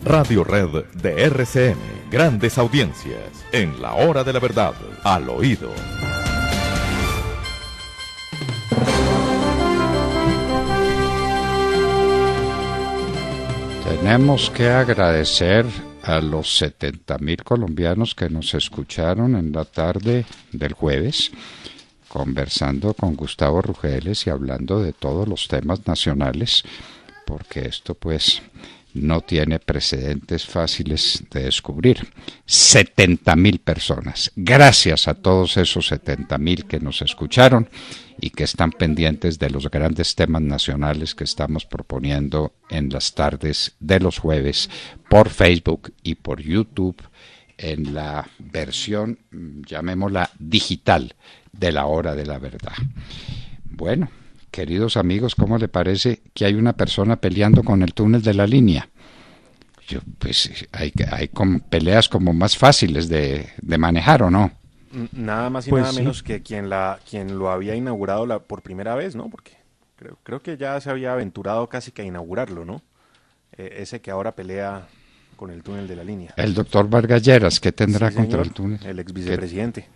Radio Red de RCN. Grandes audiencias en la hora de la verdad, al oído. Tenemos que agradecer a los 70,000 colombianos que nos escucharon en la tarde del jueves, conversando con Gustavo Rugeles y hablando de todos los temas nacionales, porque esto pues no tiene precedentes fáciles de descubrir. 70,000 personas. Gracias a todos esos 70,000 que nos escucharon y que están pendientes de los grandes temas nacionales que estamos proponiendo en las tardes de los jueves por Facebook y por YouTube en la versión, llamémosla digital, de la hora de la verdad. Bueno, queridos amigos, ¿cómo le parece que hay una persona peleando con el túnel de la línea? Pues hay peleas como más fáciles de manejar, ¿o no? Nada más y Pues nada sí. menos que quien lo había inaugurado por primera vez, ¿no? Porque creo que ya se había aventurado casi que a inaugurarlo, ¿no? Ese que ahora pelea con el túnel de la línea. El doctor Vargas Lleras, ¿qué tendrá Sí, contra señor, el túnel? el ex vicepresidente.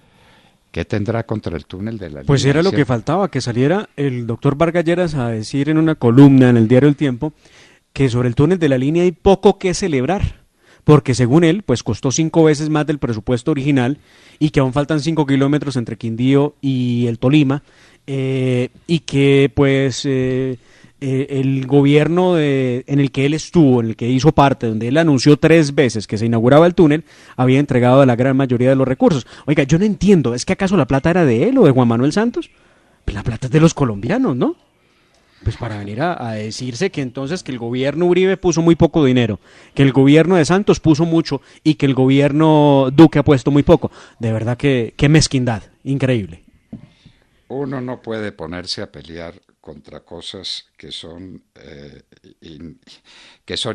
¿Qué tendrá contra el túnel de la línea? Pues era lo que ¿Cierto? faltaba, que saliera el doctor Vargas Lleras a decir en una columna en el diario El Tiempo que sobre el túnel de la línea hay poco que celebrar, porque según él, pues costó 5 veces más del presupuesto original y que aún faltan 5 kilómetros entre Quindío y el Tolima, y que pues el gobierno en el que él estuvo, en el que hizo parte, donde él anunció 3 veces que se inauguraba el túnel, había entregado la gran mayoría de los recursos. Oiga, yo no entiendo, ¿es que acaso la plata era de él o de Juan Manuel Santos? Pues la plata es de los colombianos, ¿no? Pues para venir a decirse que entonces que el gobierno Uribe puso muy poco dinero, que el gobierno de Santos puso mucho y que el gobierno Duque ha puesto muy poco. De verdad que qué mezquindad, increíble. Uno no puede ponerse a pelear contra cosas que son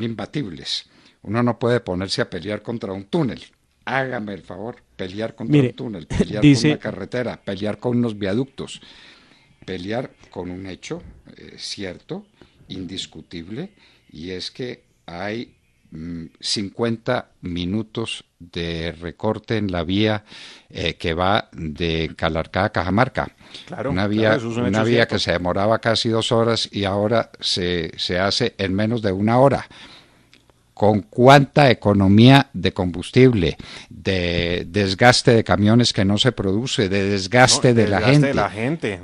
imbatibles. Uno no puede ponerse a pelear contra un túnel. Hágame el favor, pelear contra un túnel, pelear con una carretera, pelear con unos viaductos, pelear con un hecho cierto, indiscutible, y es que hay 50 minutos de recorte en la vía que va de Calarcá a Cajamarca. Claro, una vía, eso es un una hecho vía cierto. que se demoraba casi 2 horas y ahora se hace en menos de 1 hora. ¿Con cuánta economía de combustible, de desgaste de camiones que no se produce, de desgaste de la gente? De la gente,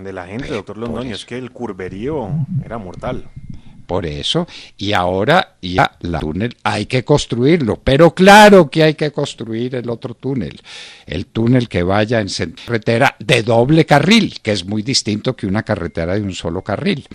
doctor Londoño. Es que el curverío era mortal. Por eso, y ahora ya la túnel hay que construirlo, pero claro que hay que construir el otro túnel, el túnel que vaya en carretera de doble carril, que es muy distinto que una carretera de un solo carril.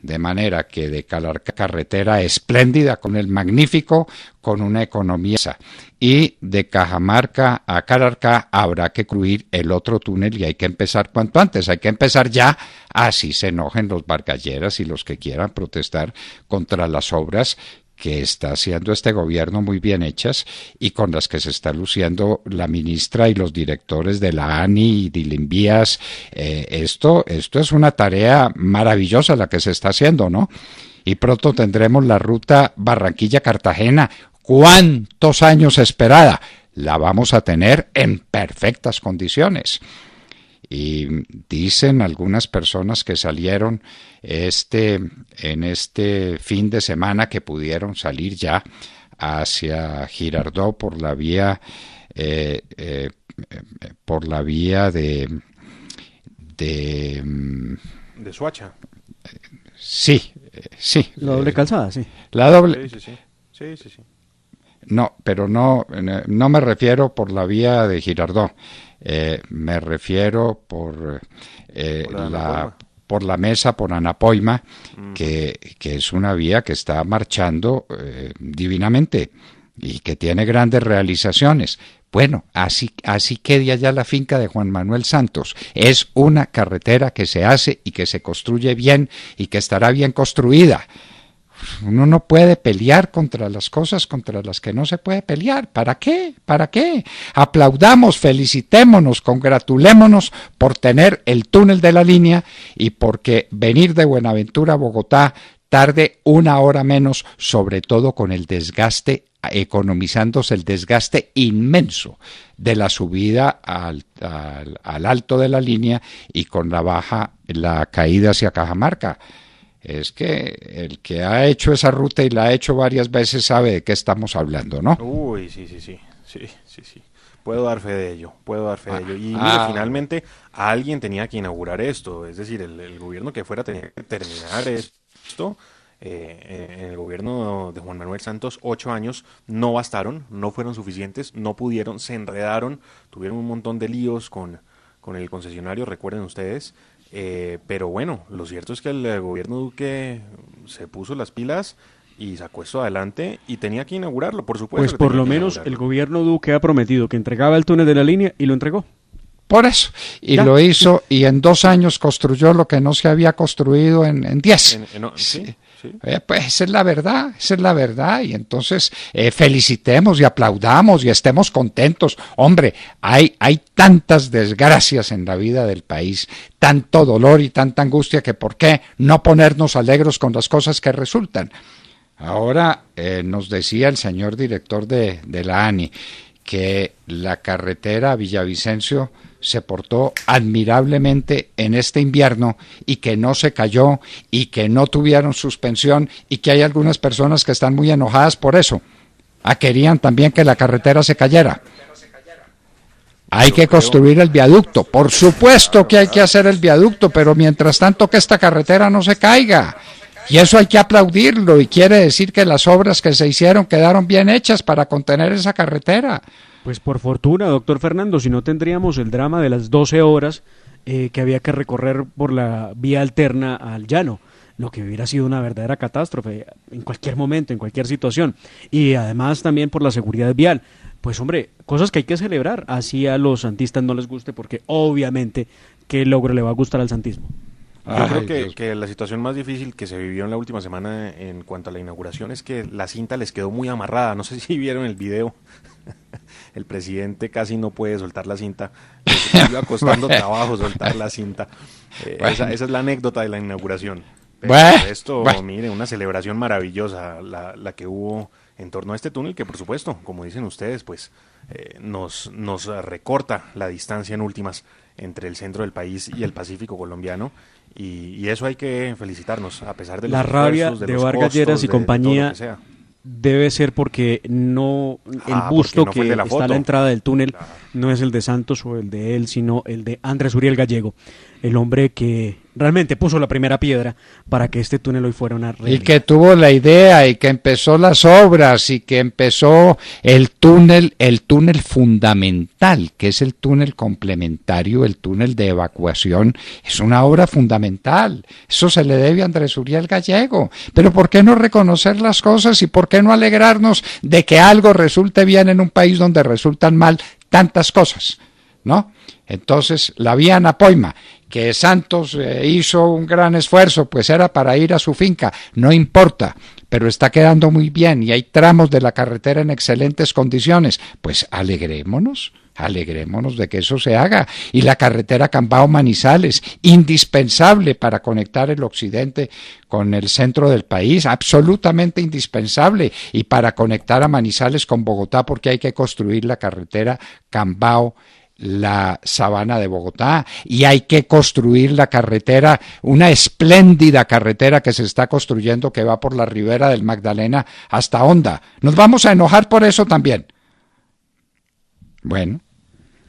De manera que de Calarcá, carretera espléndida, con el magnífico, con una economía, y de Cajamarca a Calarcá habrá que construir el otro túnel y hay que empezar cuanto antes, hay que empezar ya, así se enojen los Vargas Lleras y los que quieran protestar contra las obras que está haciendo este gobierno muy bien hechas y con las que se está luciendo la ministra y los directores de la ANI y de Invías. Esto es una tarea maravillosa la que se está haciendo, ¿no? Y pronto tendremos la ruta Barranquilla-Cartagena. ¿Cuántos años esperada? La vamos a tener en perfectas condiciones. Y dicen algunas personas que salieron en este fin de semana que pudieron salir ya hacia Girardot por la vía de Soacha. Sí. La doble calzada, sí. La doble. Sí. No, pero no me refiero por la vía de Girardot. Me refiero por la mesa, por Anapoima, que es una vía que está marchando divinamente y que tiene grandes realizaciones. Bueno, así queda ya la finca de Juan Manuel Santos. Es una carretera que se hace y que se construye bien y que estará bien construida. Uno no puede pelear contra las cosas contra las que no se puede pelear. ¿Para qué? ¿Para qué? Aplaudamos, felicitémonos, congratulémonos por tener el túnel de la línea y porque venir de Buenaventura a Bogotá tarde 1 hora menos, sobre todo con el desgaste economizándose el desgaste inmenso de la subida al alto de la línea y con la caída hacia Cajamarca. Es que el que ha hecho esa ruta y la ha hecho varias veces sabe de qué estamos hablando, ¿no? Uy, sí. Puedo dar fe de ello. Y mire, finalmente alguien tenía que inaugurar esto, es decir, el gobierno que fuera tenía que terminar esto. En el gobierno de Juan Manuel Santos 8 años no bastaron, no fueron suficientes, no pudieron, se enredaron, tuvieron un montón de líos con el concesionario, recuerden ustedes, pero bueno, lo cierto es que el gobierno Duque se puso las pilas y sacó esto adelante y tenía que inaugurarlo, por supuesto. Pues por lo menos el gobierno Duque ha prometido que entregaba el túnel de la línea y lo entregó. Por eso, y ya. Lo hizo, y en 2 años construyó lo que no se había construido en 10. Sí. Pues esa es la verdad, y entonces felicitemos y aplaudamos y estemos contentos. Hombre, hay tantas desgracias en la vida del país, tanto dolor y tanta angustia, que por qué no ponernos alegres con las cosas que resultan. Ahora nos decía el señor director de la ANI que la carretera a Villavicencio se portó admirablemente en este invierno y que no se cayó y que no tuvieron suspensión y que hay algunas personas que están muy enojadas por eso. Querían también que la carretera se cayera. Hay que construir el viaducto. Por supuesto que hay que hacer el viaducto, pero mientras tanto que esta carretera no se caiga. Y eso hay que aplaudirlo, y quiere decir que las obras que se hicieron quedaron bien hechas para contener esa carretera. Pues por fortuna, doctor Fernando, si no tendríamos el drama de las 12 horas que había que recorrer por la vía alterna al llano, lo que hubiera sido una verdadera catástrofe en cualquier momento, en cualquier situación. Y además también por la seguridad vial. Pues hombre, cosas que hay que celebrar, así a los santistas no les guste, porque obviamente qué logro le va a gustar al santismo. Yo creo que la situación más difícil que se vivió en la última semana en cuanto a la inauguración es que la cinta les quedó muy amarrada. No sé si vieron el video. El presidente casi no puede soltar la cinta. Le iba costando trabajo soltar la cinta. Esa es la anécdota de la inauguración. Pero esto, mire, una celebración maravillosa la que hubo en torno a este túnel, que por supuesto, como dicen ustedes, pues nos recorta la distancia en últimas entre el centro del país y el Pacífico colombiano. Y eso hay que felicitarnos, a pesar de los esfuerzos, de los costos, la rabia de Vargas Lleras y compañía debe ser porque no el busto que está a la entrada del túnel no es el de Santos o el de él, sino el de Andrés Uriel Gallego, el hombre que realmente puso la primera piedra para que este túnel hoy fuera una realidad. Y que tuvo la idea y que empezó las obras y que empezó el túnel fundamental, que es el túnel complementario, el túnel de evacuación. Es una obra fundamental. Eso se le debe a Andrés Uriel Gallego. Pero ¿por qué no reconocer las cosas y por qué no alegrarnos de que algo resulte bien en un país donde resultan mal tantas cosas, ¿no? Entonces, la vía Anapoima, que Santos hizo un gran esfuerzo, pues era para ir a su finca, no importa, pero está quedando muy bien y hay tramos de la carretera en excelentes condiciones, pues alegrémonos de que eso se haga. Y la carretera Cambao-Manizales, indispensable para conectar el occidente con el centro del país, absolutamente indispensable, y para conectar a Manizales con Bogotá, porque hay que construir la carretera Cambao, la Sabana de Bogotá, y hay que construir la carretera, una espléndida carretera que se está construyendo que va por la ribera del Magdalena hasta Honda. Nos vamos a enojar por eso también. Bueno,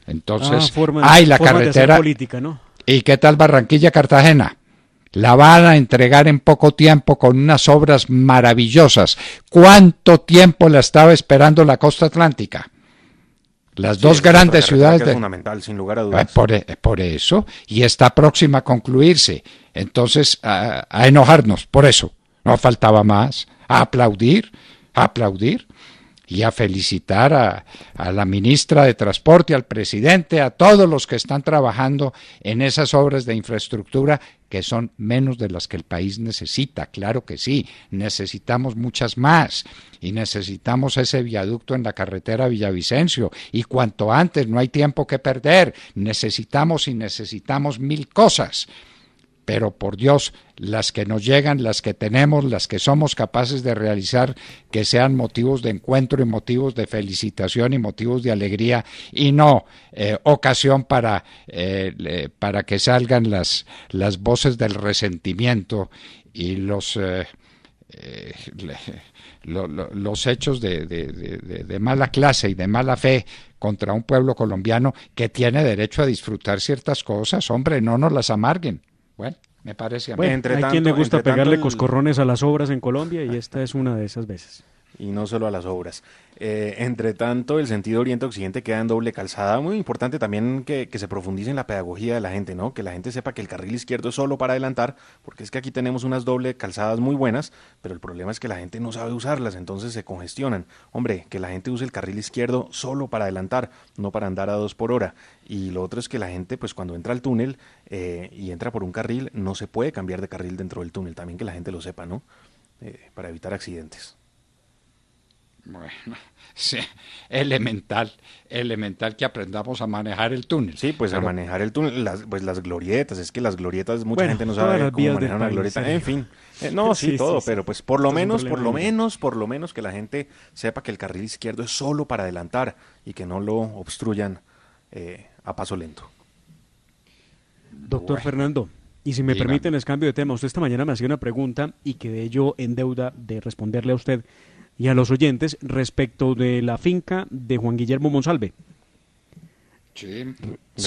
entonces hay la carretera política, ¿no? ¿Y qué tal Barranquilla-Cartagena? La van a entregar en poco tiempo con unas obras maravillosas. ¿Cuánto tiempo la estaba esperando la costa atlántica? Las dos grandes ciudades es fundamental, sin lugar a dudas. Por eso, y está próxima a concluirse. Entonces, a enojarnos, por eso. No faltaba más. A aplaudir y a felicitar a la ministra de Transporte, al presidente, a todos los que están trabajando en esas obras de infraestructura que son menos de las que el país necesita. Claro que sí, necesitamos muchas más y necesitamos ese viaducto en la carretera Villavicencio y cuanto antes, no hay tiempo que perder, necesitamos 1000 cosas. pero por Dios, las que nos llegan, las que tenemos, las que somos capaces de realizar, que sean motivos de encuentro y motivos de felicitación y motivos de alegría, y no ocasión para que salgan las voces del resentimiento y los hechos de mala clase y de mala fe contra un pueblo colombiano que tiene derecho a disfrutar ciertas cosas. Hombre, no nos las amarguen. Bueno, me parece a mí. Bueno, hay quien le gusta pegarle coscorrones a las obras en Colombia y esta es una de esas veces. Y no solo a las obras. Entre tanto, el sentido oriente-occidente queda en doble calzada. Muy importante también que se profundice en la pedagogía de la gente, ¿no? Que la gente sepa que el carril izquierdo es solo para adelantar, porque es que aquí tenemos unas doble calzadas muy buenas, pero el problema es que la gente no sabe usarlas, entonces se congestionan. Hombre, que la gente use el carril izquierdo solo para adelantar, no para andar a 2 por hora. Y lo otro es que la gente, pues cuando entra al túnel y entra por un carril, no se puede cambiar de carril dentro del túnel. También que la gente lo sepa, ¿no? Para evitar accidentes. Bueno, sí, elemental que aprendamos a manejar el túnel. Sí, pues a manejar el túnel, las glorietas, es que las glorietas, mucha gente no sabe cómo manejar una glorieta, en fin. No, sí, todo, pero pues por lo menos que la gente sepa que el carril izquierdo es solo para adelantar y que no lo obstruyan a paso lento. Doctor Fernando, y si me permiten, les cambio de tema. Usted esta mañana me hacía una pregunta y quedé yo en deuda de responderle a usted y a los oyentes respecto de la finca de Juan Guillermo Monsalve. Sí,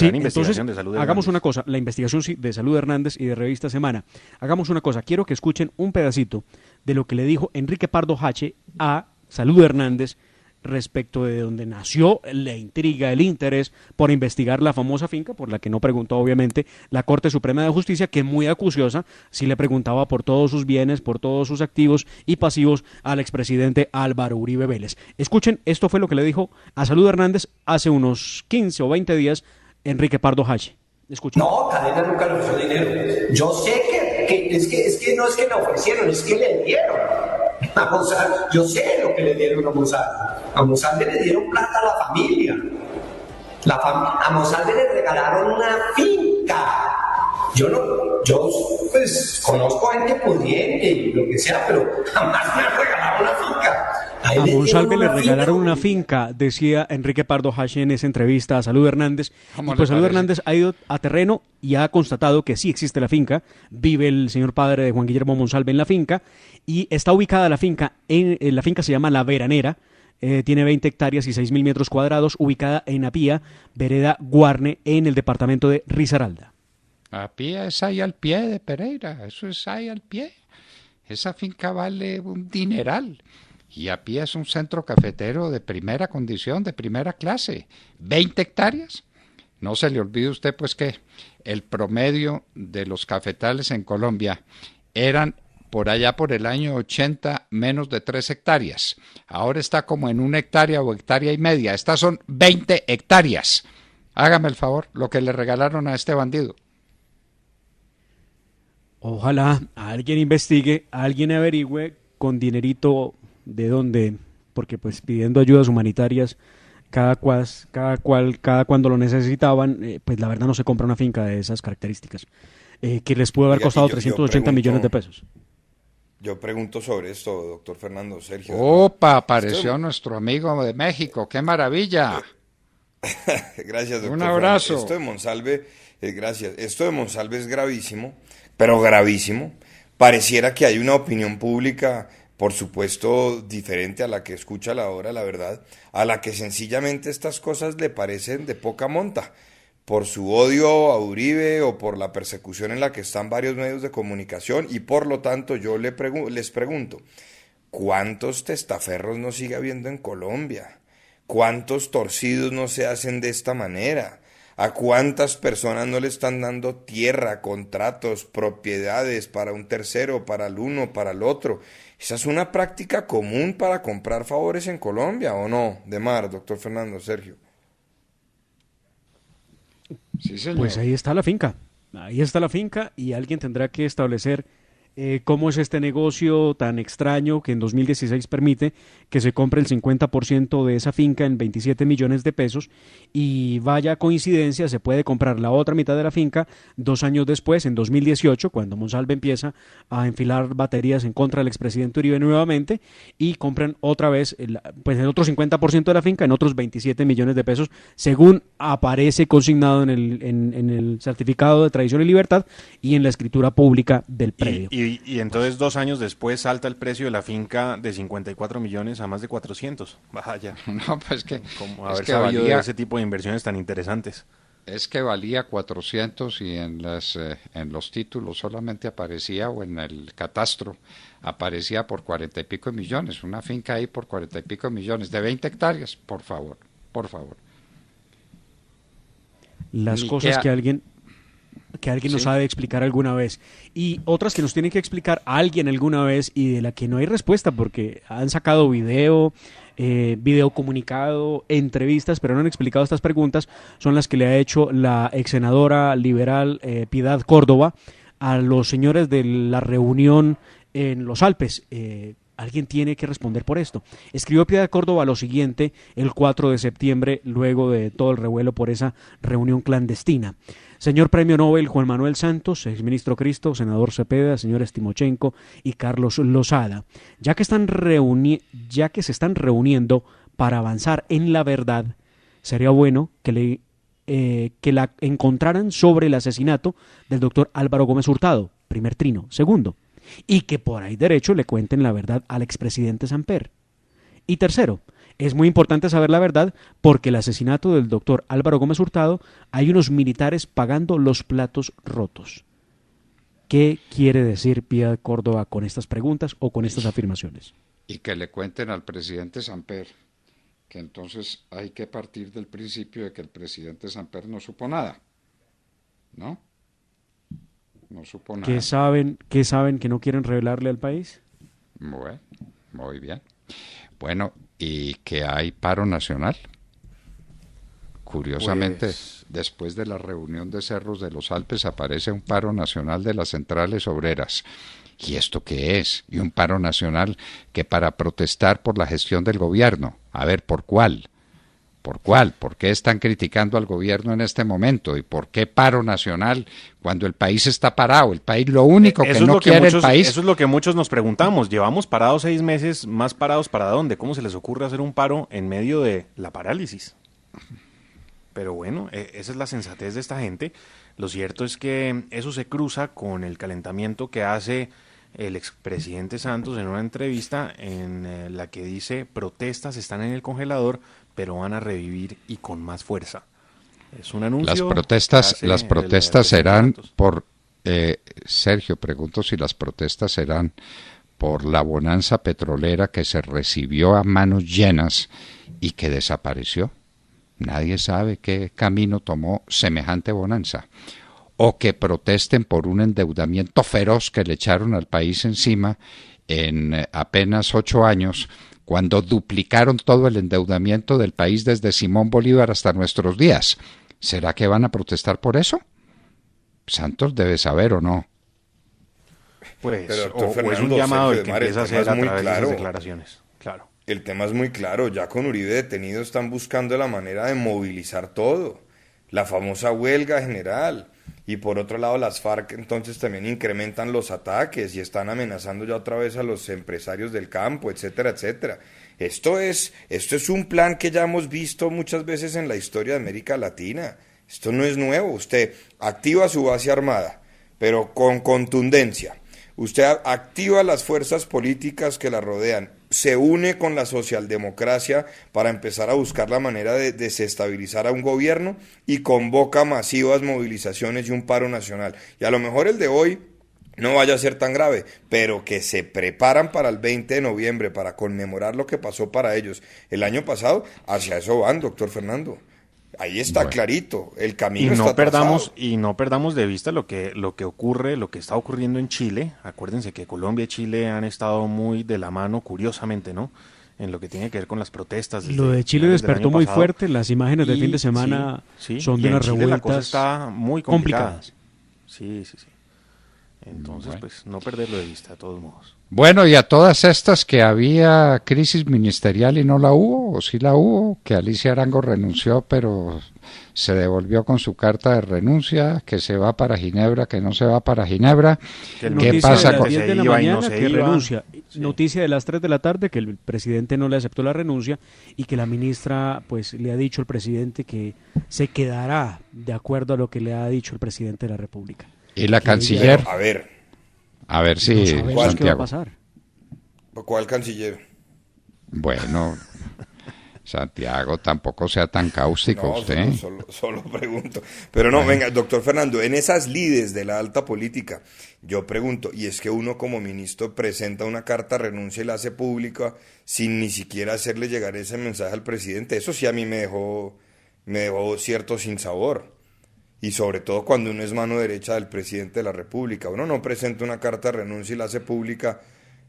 entonces hagamos una cosa, la investigación de Salud Hernández y de Revista Semana. Hagamos una cosa, quiero que escuchen un pedacito de lo que le dijo Enrique Pardo Hache a Salud Hernández respecto de donde nació la intriga, el interés por investigar la famosa finca, por la que no preguntó obviamente la Corte Suprema de Justicia, que muy acuciosa, sí le preguntaba por todos sus bienes, por todos sus activos y pasivos al expresidente Álvaro Uribe Vélez. Escuchen, esto fue lo que le dijo a Salud Hernández hace unos 15 o 20 días Enrique Pardo Hache. Escuchen. No, Cadena nunca le ofreció dinero. Yo sé que no es que le ofrecieron, es que le dieron. A Monsalve, yo sé lo que le dieron a Monsalve. A Monsalve le dieron plata a la familia. A Monsalve le regalaron una finca. Yo pues conozco gente pudiente y lo que sea, pero jamás me regalaron una finca. A Monsalve le regalaron una finca, decía Enrique Pardo Hache en esa entrevista a Salud Hernández. Y pues Salud Hernández ha ido a terreno y ha constatado que sí existe la finca. Vive el señor padre de Juan Guillermo Monsalve en la finca y está ubicada la finca, la finca se llama La Veranera, tiene 20 hectáreas y 6.000 metros cuadrados, ubicada en Apía, vereda Guarne, en el departamento de Risaralda. Apía es ahí al pie de Pereira, eso es ahí al pie. Esa finca vale un dineral. Y Apía es un centro cafetero de primera condición, de primera clase. 20 hectáreas. No se le olvide usted pues que el promedio de los cafetales en Colombia eran por allá por el año 80 menos de 3 hectáreas. Ahora está como en 1 hectárea o hectárea y media. Estas son 20 hectáreas. Hágame el favor, lo que le regalaron a este bandido. Ojalá alguien investigue, alguien averigüe con dinerito de dónde, porque pues pidiendo ayudas humanitarias cada cuando lo necesitaban, pues la verdad no se compra una finca de esas características, que les pudo haber costado 380 millones de pesos. Yo pregunto sobre esto, doctor Fernando, Sergio. ¡Opa! Apareció nuestro amigo de México, ¡qué maravilla! Gracias, doctor. Un abrazo. Fernando. Esto de Monsalve, gracias. Esto de Monsalve es gravísimo, pero gravísimo. Pareciera que hay una opinión pública, por supuesto, diferente a la que escucha a la hora, la verdad, a la que sencillamente estas cosas le parecen de poca monta, por su odio a Uribe o por la persecución en la que están varios medios de comunicación, y por lo tanto yo les pregunto, ¿cuántos testaferros no sigue habiendo en Colombia? ¿Cuántos torcidos no se hacen de esta manera? ¿A cuántas personas no le están dando tierra, contratos, propiedades para un tercero, para el uno, para el otro? Esa es una práctica común para comprar favores en Colombia, ¿o no? Demar, doctor Fernando, Sergio. Sí, señor. Pues ahí está la finca y alguien tendrá que establecer cómo es este negocio tan extraño que en 2016 permite que se compre el 50% de esa finca en 27 millones de pesos y vaya coincidencia, se puede comprar la otra mitad de la finca 2 años después, en 2018, cuando Monsalve empieza a enfilar baterías en contra del expresidente Uribe nuevamente y compran otra vez pues el otro 50% de la finca en otros 27 millones de pesos, según aparece consignado en el certificado de tradición y libertad y en la escritura pública del predio. Y entonces 2 años después salta el precio de la finca de 54 millones a más de 400. Vaya. No, pues que Como es haber que sabido valía, de ese tipo de inversiones tan interesantes. es que valía 400 y en los títulos solamente aparecía, o en el catastro aparecía por 40 y pico millones. Una finca ahí por 40 y pico millones de 20 hectáreas, por favor, por favor. Las Ni cosas que que alguien nos Sí. ha de explicar alguna vez y otras que nos tiene que explicar alguien alguna vez y de la que no hay respuesta porque han sacado video comunicado, entrevistas, pero no han explicado estas preguntas, son las que le ha hecho la ex senadora liberal Piedad Córdoba a los señores de la reunión en los Alpes. Alguien tiene que responder por esto. Escribió Piedad Córdoba lo siguiente el 4 de septiembre, luego de todo el revuelo por esa reunión clandestina. Señor Premio Nobel Juan Manuel Santos, exministro Cristo, senador Cepeda, señores Timochenko y Carlos Lozada, ya que se están reuniendo para avanzar en la verdad, sería bueno que la encontraran sobre el asesinato del doctor Álvaro Gómez Hurtado, primer trino. Segundo, y que por ahí derecho le cuenten la verdad al expresidente Samper. Y tercero, es muy importante saber la verdad porque el asesinato del doctor Álvaro Gómez Hurtado hay unos militares pagando los platos rotos. ¿Qué quiere decir Piedad Córdoba con estas preguntas o con estas afirmaciones? Y que le cuenten al presidente Samper que entonces hay que partir del principio de que el presidente Samper no supo nada, ¿no? No supo nada. ¿Qué saben que no quieren revelarle al país? Bueno, muy bien. Bueno, ¿y que hay paro nacional? Curiosamente, después de la reunión de Cerros de los Alpes aparece un paro nacional de las centrales obreras. ¿Y esto qué es? Y un paro nacional que para protestar por la gestión del gobierno. A ver, ¿por cuál? ¿Por cuál? ¿Por qué están criticando al gobierno en este momento? ¿Y por qué paro nacional cuando el país está parado? El país, lo único que no quiere el país... Eso es lo que muchos nos preguntamos. Llevamos parados 6 meses, más parados ¿para dónde? ¿Cómo se les ocurre hacer un paro en medio de la parálisis? Pero bueno, esa es la sensatez de esta gente. Lo cierto es que eso se cruza con el calentamiento que hace el expresidente Santos en una entrevista en la que dice: protestas están en el congelador, pero van a revivir y con más fuerza. Es un anuncio. Las protestas serán por Sergio, pregunto si las protestas serán por la bonanza petrolera que se recibió a manos llenas y que desapareció. Nadie sabe qué camino tomó semejante bonanza. O que protesten por un endeudamiento feroz que le echaron al país encima en apenas 8 años, cuando duplicaron todo el endeudamiento del país desde Simón Bolívar hasta nuestros días. ¿Será que van a protestar por eso? Santos debe saber o no. Pues, Pero, o es un llamado el que empieza a hacer a través de esas declaraciones. Claro. El tema es muy claro, ya con Uribe detenido están buscando la manera de movilizar todo, la famosa huelga general, y por otro lado las FARC entonces también incrementan los ataques y están amenazando ya otra vez a los empresarios del campo, etcétera, etcétera. Esto es un plan que ya hemos visto muchas veces en la historia de América Latina. Esto no es nuevo. Usted activa su base armada, pero con contundencia. Usted activa las fuerzas políticas que la rodean, se une con la socialdemocracia para empezar a buscar la manera de desestabilizar a un gobierno y convoca masivas movilizaciones y un paro nacional. Y a lo mejor el de hoy no vaya a ser tan grave, pero que se preparan para el 20 de noviembre para conmemorar lo que pasó para ellos el año pasado, hacia eso van, doctor Fernando. Ahí está clarito, el camino está trazado. Y no perdamos de vista lo que ocurre, lo que está ocurriendo en Chile. Acuérdense que Colombia y Chile han estado muy de la mano, curiosamente, ¿no? En lo que tiene que ver con las protestas. Lo de Chile despertó muy fuerte, las imágenes del fin de semana son de unas revueltas la cosa está muy complicada. Sí. Entonces, Bueno. pues no perderlo de vista, de todos modos. Bueno, y a todas estas que había crisis ministerial y no la hubo, o sí la hubo, que Alicia Arango renunció, pero se devolvió con su carta de renuncia, que se va para Ginebra, que no se va para Ginebra. Que el ¿Qué Noticia pasa de las con...? 10 de la Se iba y no mañana se que iba. renuncia. Sí. Noticia de las 3 de la tarde que el presidente no le aceptó la renuncia y que la ministra pues le ha dicho al presidente que se quedará de acuerdo a lo que le ha dicho el presidente de la República. Y la Que canciller, Pero, a ver No si sabemos qué va a Santiago. pasar. ¿cuál canciller? Bueno, Santiago, tampoco sea tan cáustico No, usted. solo pregunto. Pero no, venga, doctor Fernando, en esas lides de la alta política, yo pregunto, y es que uno como ministro presenta una carta de renuncia y la hace pública sin ni siquiera hacerle llegar ese mensaje al presidente. Eso sí a mí me dejó cierto sinsabor. Y sobre todo cuando uno es mano derecha del presidente de la República. Uno no presenta una carta de renuncia y la hace pública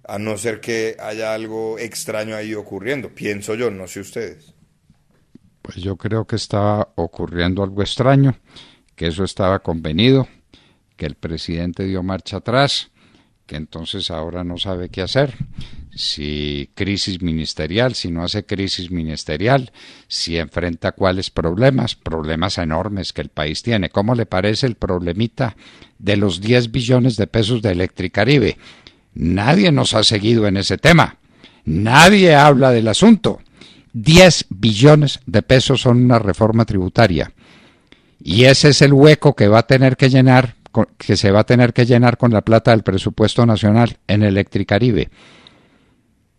a no ser que haya algo extraño ahí ocurriendo. Pienso yo, no sé ustedes. Pues yo creo que estaba ocurriendo algo extraño, que eso estaba convenido, que el presidente dio marcha atrás, que entonces ahora no sabe qué hacer. Si crisis ministerial, si no hace crisis ministerial, si enfrenta cuáles problemas enormes que el país tiene. ¿Cómo le parece el problemita de los 10 billones de pesos de Electricaribe? Nadie nos ha seguido en ese tema. Nadie habla del asunto. 10 billones de pesos son una reforma tributaria. Y ese es el hueco que va a tener que llenar, que se va a tener que llenar con la plata del presupuesto nacional en Electricaribe.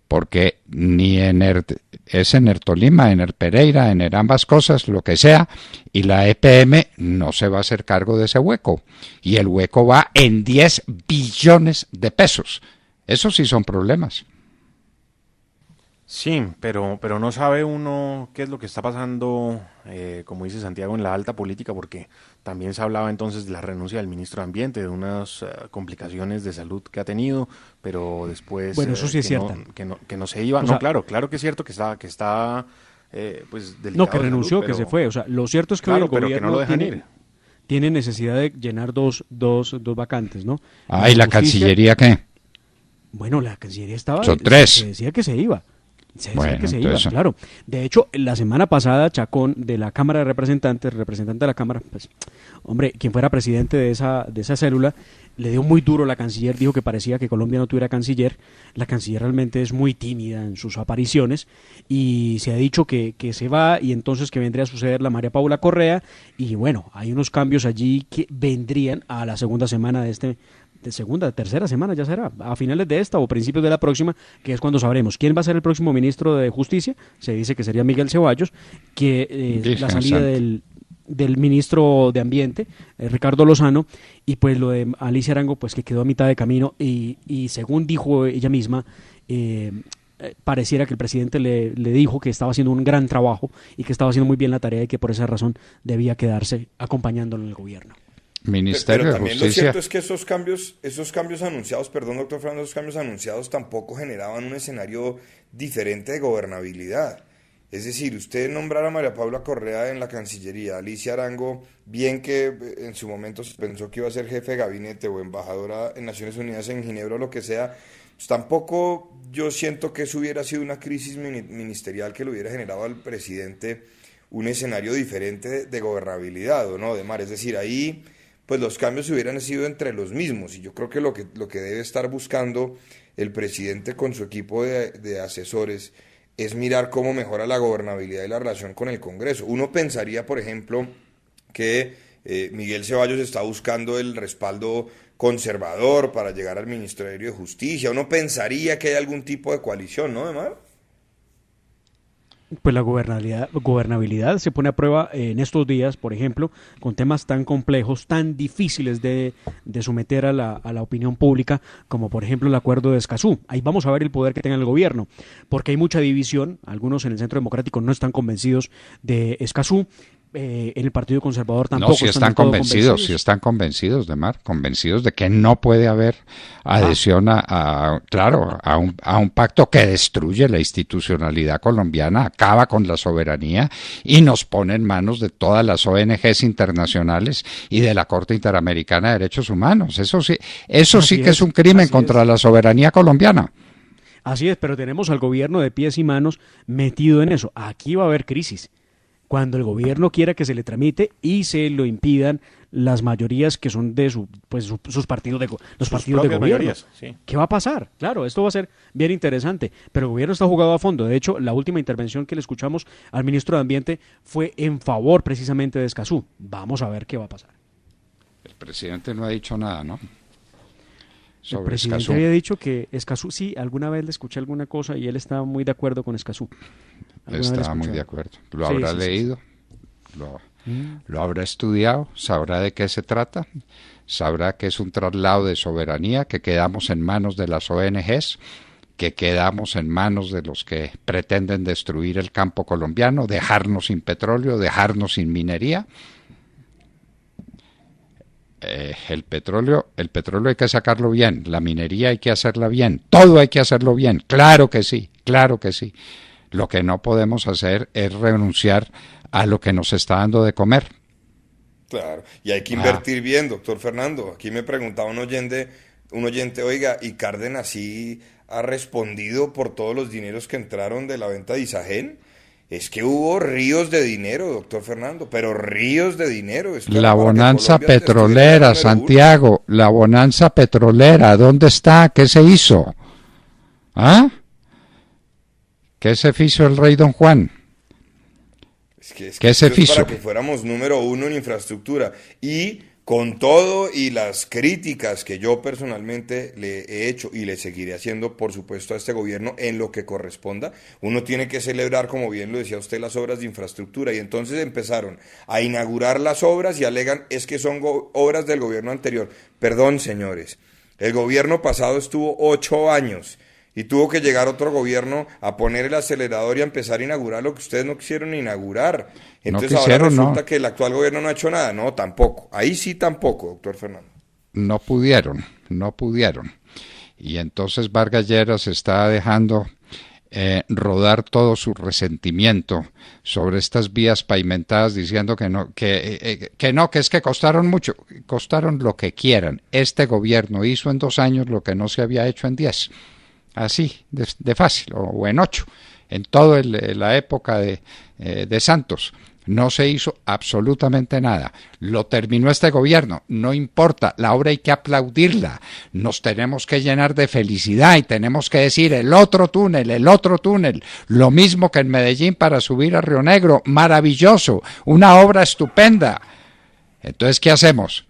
Porque ni es en Tolima, en Pereira, en ambas cosas, lo que sea, y la EPM no se va a hacer cargo de ese hueco. Y el hueco va en 10 billones de pesos. Esos sí son problemas. Sí, pero no sabe uno qué es lo que está pasando, como dice Santiago, en la alta política, porque también se hablaba entonces de la renuncia del ministro de Ambiente, de unas complicaciones de salud que ha tenido, pero después Bueno, eso sí es cierto. que no se iba. O No, sea, claro que es cierto que está pues delicado No, que de renunció, salud, que se pero- fue. O sea, lo cierto es que Claro, hoy el pero que no gobierno lo dejan tiene, ir. tiene necesidad de llenar dos vacantes, ¿no? Ah, ¿y la Justicia- Cancillería qué? Bueno, la Cancillería estaba... Son 3. Se decía que se iba. Se decía Bueno, que se iba, entonces- claro. De hecho, la semana pasada, Chacón, de la Cámara de Representantes, representante de la Cámara, pues, hombre, quien fuera presidente de esa célula, le dio muy duro a la canciller, dijo que parecía que Colombia no tuviera canciller. La canciller realmente es muy tímida en sus apariciones y se ha dicho que se va y entonces que vendría a suceder la María Paula Correa y bueno, hay unos cambios allí que vendrían a la segunda semana tercera semana ya será, a finales de esta o principios de la próxima, que es cuando sabremos quién va a ser el próximo ministro de Justicia. Se dice que sería Miguel Ceballos, que la salida del ministro de Ambiente, Ricardo Lozano, y pues lo de Alicia Arango, pues que quedó a mitad de camino y según dijo ella misma, pareciera que el presidente le dijo que estaba haciendo un gran trabajo y que estaba haciendo muy bien la tarea y que por esa razón debía quedarse acompañándolo en el gobierno. Ministerio Pero de también lo Justicia. cierto es que esos cambios anunciados, perdón, doctor Fernando, esos cambios anunciados tampoco generaban un escenario diferente de gobernabilidad. Es decir, usted nombrar a María Paula Correa en la Cancillería, Alicia Arango, bien que en su momento se pensó que iba a ser jefe de gabinete o embajadora en Naciones Unidas en Ginebra o lo que sea, pues tampoco yo siento que eso hubiera sido una crisis ministerial que le hubiera generado al presidente un escenario diferente de gobernabilidad, ¿o no, Demar? Es decir, ahí pues los cambios hubieran sido entre los mismos y yo creo que lo que debe estar buscando el presidente con su equipo de asesores es mirar cómo mejora la gobernabilidad y la relación con el Congreso. Uno pensaría, por ejemplo, que Miguel Ceballos está buscando el respaldo conservador para llegar al Ministerio de Justicia. Uno pensaría que hay algún tipo de coalición, ¿no, Demar? Pues la gobernabilidad se pone a prueba en estos días, por ejemplo, con temas tan complejos, tan difíciles de someter a la opinión pública, como por ejemplo el acuerdo de Escazú. Ahí vamos a ver el poder que tenga el gobierno, porque hay mucha división. Algunos en el Centro Democrático no están convencidos de Escazú. en el Partido Conservador tampoco no, si están convencidos, si están convencidos convencidos de que no puede haber adhesión a un pacto que destruye la institucionalidad colombiana, acaba con la soberanía y nos pone en manos de todas las ONGs internacionales y de la Corte Interamericana de Derechos Humanos. Eso sí que es un crimen contra la soberanía colombiana. Así es, pero tenemos al gobierno de pies y manos metido en eso. Aquí va a haber crisis. Cuando el gobierno quiera que se le tramite y se lo impidan las mayorías que son de sus partidos de gobierno. Sí. ¿Qué va a pasar? Claro, esto va a ser bien interesante, pero el gobierno está jugado a fondo. De hecho, la última intervención que le escuchamos al ministro de Ambiente fue en favor precisamente de Escazú. Vamos a ver qué va a pasar. El presidente no ha dicho nada, ¿no? El presidente Escazú había dicho que Escazú, sí, alguna vez le escuché alguna cosa y él estaba muy de acuerdo con Escazú. Estaba muy de acuerdo. Lo habrá leído, lo habrá estudiado, sabrá de qué se trata, sabrá que es un traslado de soberanía, que quedamos en manos de las ONGs, que quedamos en manos de los que pretenden destruir el campo colombiano, dejarnos sin petróleo, dejarnos sin minería. El petróleo hay que sacarlo bien, la minería hay que hacerla bien, todo hay que hacerlo bien, claro que sí. Lo que no podemos hacer es renunciar a lo que nos está dando de comer. Claro, y hay que invertir bien, doctor Fernando. Aquí me preguntaba un oyente, oiga, ¿y Cárdenas sí ha respondido por todos los dineros que entraron de la venta de Isagen? Es que hubo ríos de dinero, doctor Fernando, pero ríos de dinero. La bonanza petrolera, Santiago, la bonanza petrolera, ¿dónde está? ¿Qué se hizo? ¿Qué se hizo el rey Don Juan? ¿Qué se hizo? Para que fuéramos número uno en infraestructura. Y con todo y las críticas que yo personalmente le he hecho y le seguiré haciendo, por supuesto, a este gobierno en lo que corresponda, uno tiene que celebrar, como bien lo decía usted, las obras de infraestructura. Y entonces empezaron a inaugurar las obras y alegan es que son obras del gobierno anterior. Perdón, señores, el gobierno pasado estuvo 8 años y tuvo que llegar otro gobierno a poner el acelerador y a empezar a inaugurar lo que ustedes no quisieron inaugurar. Entonces ahora resulta que el actual gobierno no ha hecho nada. No, tampoco. Ahí sí tampoco, doctor Fernando. No pudieron. Y entonces Vargas Lleras está dejando rodar todo su resentimiento sobre estas vías pavimentadas diciendo que es que costaron mucho. Costaron lo que quieran. Este gobierno hizo en 2 años lo que no se había hecho en 10. Así, de fácil, o en 8, en toda la época de Santos. No se hizo absolutamente nada. Lo terminó este gobierno, no importa, la obra hay que aplaudirla. Nos tenemos que llenar de felicidad y tenemos que decir el otro túnel. Lo mismo que en Medellín para subir a Río Negro, maravilloso, una obra estupenda. Entonces, ¿qué hacemos?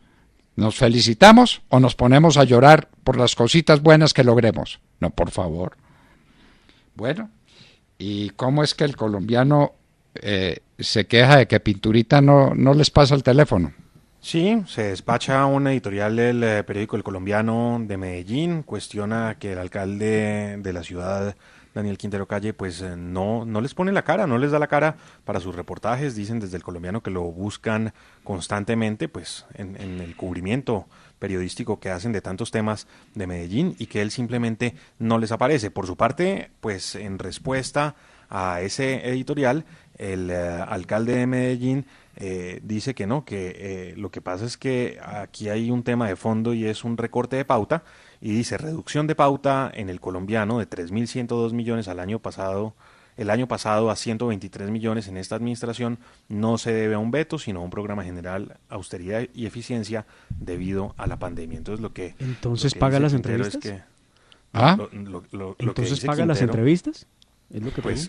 ¿Nos felicitamos o nos ponemos a llorar por las cositas buenas que logremos? No, por favor. Bueno, ¿y cómo es que el colombiano se queja de que Pinturita no les pasa el teléfono? Sí, se despacha una editorial del periódico El Colombiano de Medellín, cuestiona que el alcalde de la ciudad, Daniel Quintero Calle, pues no les pone la cara, no les da la cara para sus reportajes. Dicen desde El Colombiano que lo buscan constantemente, pues en el cubrimiento periodístico que hacen de tantos temas de Medellín y que él simplemente no les aparece. Por su parte, pues en respuesta a ese editorial, el alcalde de Medellín dice que no, que lo que pasa es que aquí hay un tema de fondo y es un recorte de pauta, y dice reducción de pauta en El Colombiano de 3.102 millones el año pasado a 123 millones en esta administración, no se debe a un veto, sino a un programa general, austeridad y eficiencia debido a la pandemia. Entonces ¿Entonces paga las entrevistas? Es que, ¿Entonces paga las entrevistas? Es lo que pues,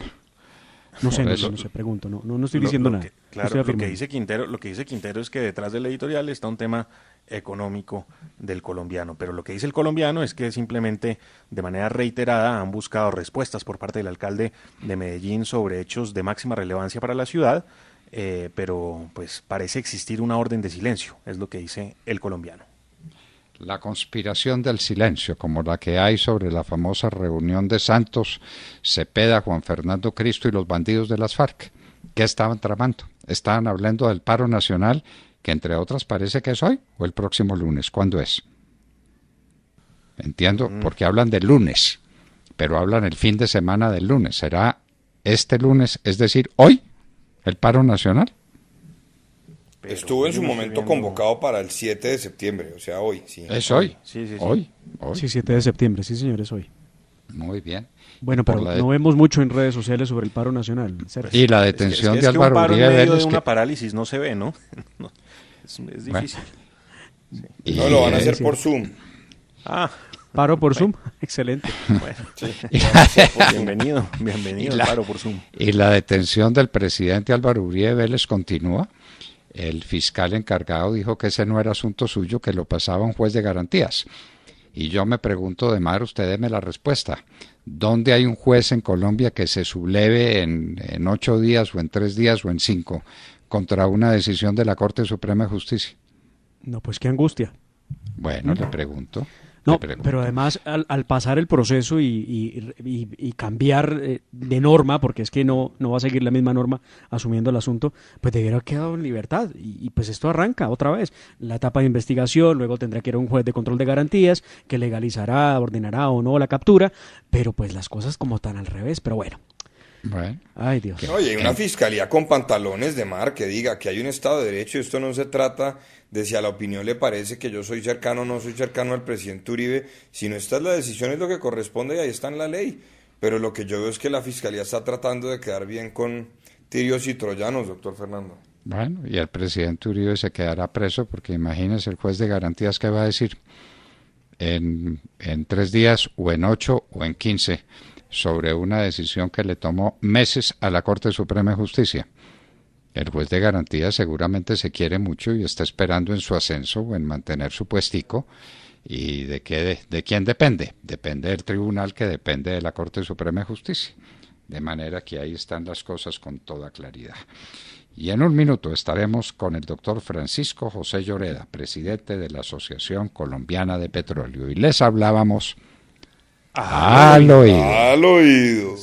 no sé, pregunto, no estoy diciendo nada. Claro, lo que dice Quintero es que detrás del editorial está un tema económico del colombiano, pero lo que dice El Colombiano es que simplemente de manera reiterada han buscado respuestas por parte del alcalde de Medellín sobre hechos de máxima relevancia para la ciudad, pero pues parece existir una orden de silencio, es lo que dice El Colombiano. La conspiración del silencio, como la que hay sobre la famosa reunión de Santos, Cepeda, Juan Fernando Cristo y los bandidos de las FARC. ¿Qué estaban tramando? estaban hablando del paro nacional, que entre otras parece que es hoy o el próximo lunes. ¿Cuándo es? Entiendo, porque hablan del lunes, pero hablan el fin de semana del lunes. ¿Será este lunes, es decir, hoy, el paro nacional? Estuvo en su momento convocado para el 7 de septiembre, o sea, hoy. Sí. Es hoy. Sí. Hoy. Sí, 7 de septiembre, sí señor, es hoy. Muy bien. Bueno, pero no vemos mucho en redes sociales sobre el paro nacional. Y la detención de Álvaro Uribe Vélez. Uribe Vélez. Una parálisis no se ve, ¿no? Es difícil. Sí. No lo van a hacer por Zoom. Paro por Zoom, excelente. Bueno, sí. Bienvenido al paro por Zoom. Y la detención del presidente Álvaro Uribe Vélez continúa. El fiscal encargado dijo que ese no era asunto suyo, que lo pasaba un juez de garantías. Y yo me pregunto, Demar, usted deme la respuesta. ¿Dónde hay un juez en Colombia que se subleve en 8 días o en 3 días o en 5 contra una decisión de la Corte Suprema de Justicia? No, pues qué angustia. Bueno, le pregunto. No, pero además al pasar el proceso y cambiar de norma, porque es que no va a seguir la misma norma asumiendo el asunto, pues debiera haber quedado en libertad. Y pues esto arranca otra vez. La etapa de investigación, luego tendrá que ir a un juez de control de garantías que legalizará, ordenará o no la captura, pero pues las cosas como tan al revés, pero bueno. Ay, Dios. Oye, hay una fiscalía con pantalones de mar que diga que hay un Estado de Derecho. Esto no se trata de si a la opinión le parece que yo soy cercano o no soy cercano al presidente Uribe, sino esta es la decisión, es lo que corresponde y ahí está en la ley. Pero lo que yo veo es que la fiscalía está tratando de quedar bien con tirios y troyanos, doctor Fernando. Bueno, y el presidente Uribe se quedará preso porque imagínese el juez de garantías que va a decir en 3 días o en 8 o en 15 sobre una decisión que le tomó meses a la Corte Suprema de Justicia. El juez de garantías seguramente se quiere mucho y está esperando en su ascenso o en mantener su puestico. ¿Y de quién depende? Depende del tribunal, que depende de la Corte Suprema de Justicia. De manera que ahí están las cosas con toda claridad. Y en un minuto estaremos con el doctor Francisco José Lloreda, presidente de la Asociación Colombiana de Petróleo. Y les hablábamos al oído. Al oído.